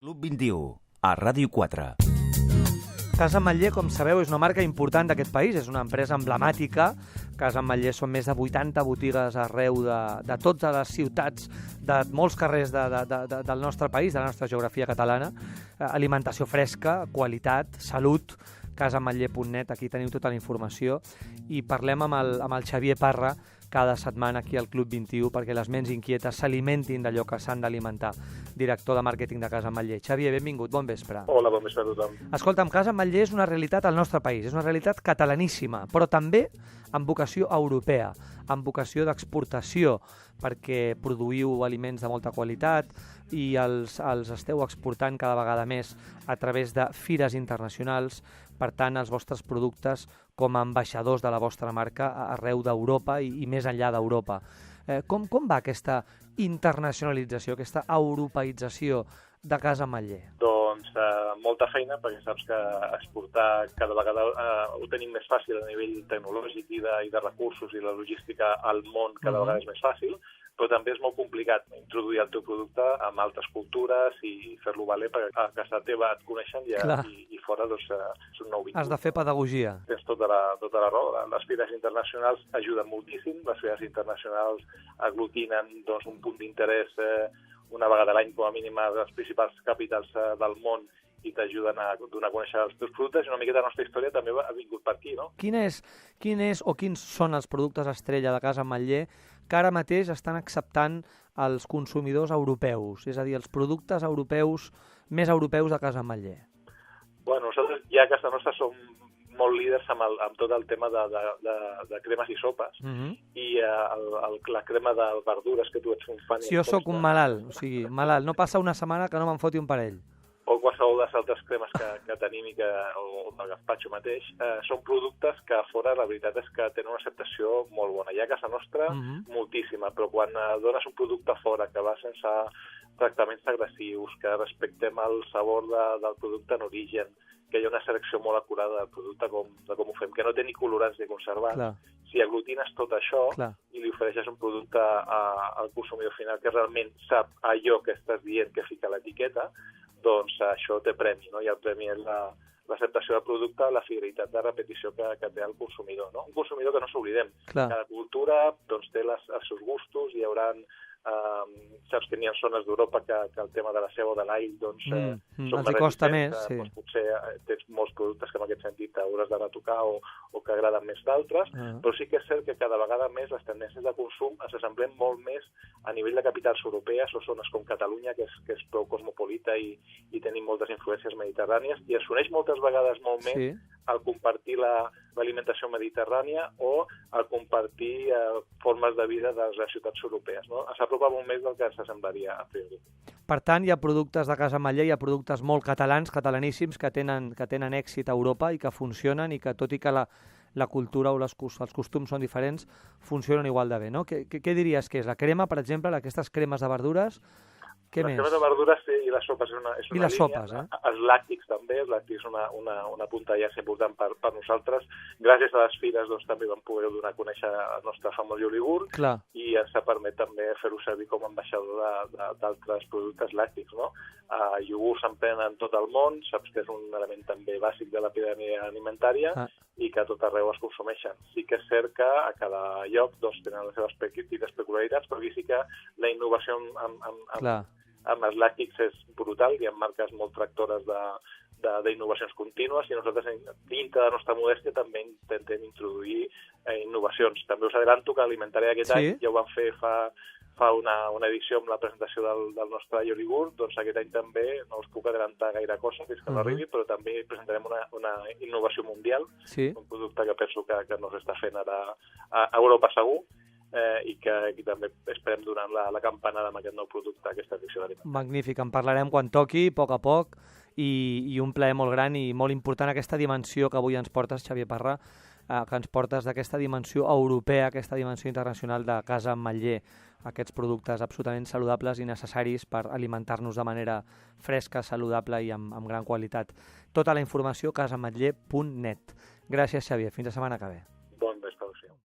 Club 21, a Ràdio 4. Casa Ametller, com sabeu, és una marca important d'aquest país, és una empresa emblemàtica. Casa Ametller són més de 80 botigues arreu de totes les ciutats, de molts carrers del nostre país, de la nostra geografia catalana. Alimentació fresca, qualitat, salut, casaametller.net, aquí teniu tota la informació. I parlem amb el Xavier Parra cada setmana aquí al Club 21 perquè les ments inquietes s'alimentin d'allò que s'han d'alimentar. Director de màrqueting de Casa Ametller. Xavier, benvingut, bon vespre. Hola, bon vespre a tothom. Escolta'm, Casa Ametller és una realitat al nostre país, és una realitat catalaníssima, però també amb vocació europea, amb vocació d'exportació, perquè produïu aliments de molta qualitat i els esteu exportant cada vegada més a través de fires internacionals. Per tant, els vostres productes com a ambaixadors de la vostra marca arreu d'Europa i més enllà d'Europa. Com va aquesta internacionalització, aquesta europeïtzació de Casa Ametller? Doncs molta feina, perquè saps que exportar cada vegada ho tenim més fàcil a nivell tecnològic i de recursos i la logística al món cada vegada és més fàcil, però també és molt complicat introduir el teu producte amb altres cultures i fer-lo valer perquè a casa teva et coneixen i fora doncs, és un nou vincle. Has de fer pedagogia. Tens tota la raó. Les fires internacionals ajuden moltíssim. Les fires internacionals aglutinen doncs, un punt d'interès una vegada a l'any, com a mínim, a les principals capitals del món i t'ajuden a donar a conèixer els teus productes. I una miqueta la nostra història també ha vingut per aquí, no? Quins són els productes estrella de Casa Ametller que ara mateix estan acceptant els consumidors europeus, és a dir, els productes europeus més europeus de Casa Ametller? Bueno, nosaltres ja a casa nostra som molt líders amb tot el tema de cremes i sopes i la crema de verdures que tu ets un fan. Si jo sóc un malalt, malalt, no passa una setmana que no me'n foti un parell. O qualsevol de les altres cremes que tenim o del gazpacho mateix, són productes que a fora la veritat és que tenen una acceptació molt bona. Ja a casa nostra, moltíssima, però quan dones un producte a fora que va sense tractaments agressius, que respectem el sabor del producte en origen, que hi ha una selecció molt acurada del producte de com ho fem, que no té ni colorants ni conservants. Si aglutines tot això i li ofereixes un producte al consumidor final que realment sap allò que estàs dient que fica a l'etiqueta, doncs això té premi, no? I el premi és l'acceptació del producte, la fidelitat de repetició que té el consumidor, no? Un consumidor que no s'oblidem. Cada cultura doncs, té els seus gustos, hi haurà saps que n'hi ha zones d'Europa que el tema de la ceba o de l'all doncs, són els hi costa més, doncs, potser tens molts productes que en aquest sentit hauràs de retocar o que agraden més d'altres, però sí que és cert que cada vegada més les tendències de consum s'assemblen molt més a nivell de capitals europees o zones com Catalunya, que és prou cosmopolita i tenim moltes influències mediterrànies, i es uneix moltes vegades molt més al compartir l'alimentació mediterrània o al compartir formes de vida de les ciutats europees, no? S'apropa molt més del que s'assemblaria a priori. Per tant, hi ha productes de Casa Ametller, hi ha productes molt catalans, catalaníssims, que tenen èxit a Europa i que funcionen i que, tot i que la cultura o els costums són diferents, funcionen igual de bé, no? Què diries que és? La crema, per exemple, aquestes cremes de verdures, què més? Les cremes de verdures i les sopes és una I les sopes, Els làctics també, els làctics és una punta ja important per nosaltres. Gràcies a les fires doncs, també vam poder donar a conèixer el nostre famós iogurt i ens permet també fer-ho servir com a ambaixador d'altres productes làctics, no? Iogurts s'empren en tot el món, saps que és un element també bàsic de la piràmide alimentària i que a tot arreu es consumeixen. Sí que és cert que a cada lloc doncs, tenen les seves petites peculiaritats, però aquí sí que la innovació amb els làctics és brutal, hi ha marques molt tractores d'innovacions contínues i nosaltres, dintre de la nostra modèstia, també intentem introduir innovacions. També us adelanto que l'alimentària d'aquest any ja ho vam fer fa una edició amb la presentació del nostre iogurt, doncs aquest any també no us puc adelantar gaire cosa fins que no arribi, però també presentarem una innovació mundial, un producte que penso que no s'està fent ara a Europa segur, i que aquí també esperem donar la campanada amb aquest nou producte, aquesta edició d'alimentària. Magnífic, en parlarem quan toqui, a poc, i un plaer molt gran i molt important aquesta dimensió que avui ens portes, Xavier Parra, que ens portes d'aquesta dimensió europea, aquesta dimensió internacional de Casa Ametller, aquests productes absolutament saludables i necessaris per alimentar-nos de manera fresca, saludable i amb gran qualitat. Tota la informació casaametller.net. Gràcies, Xavier. Fins la setmana que ve.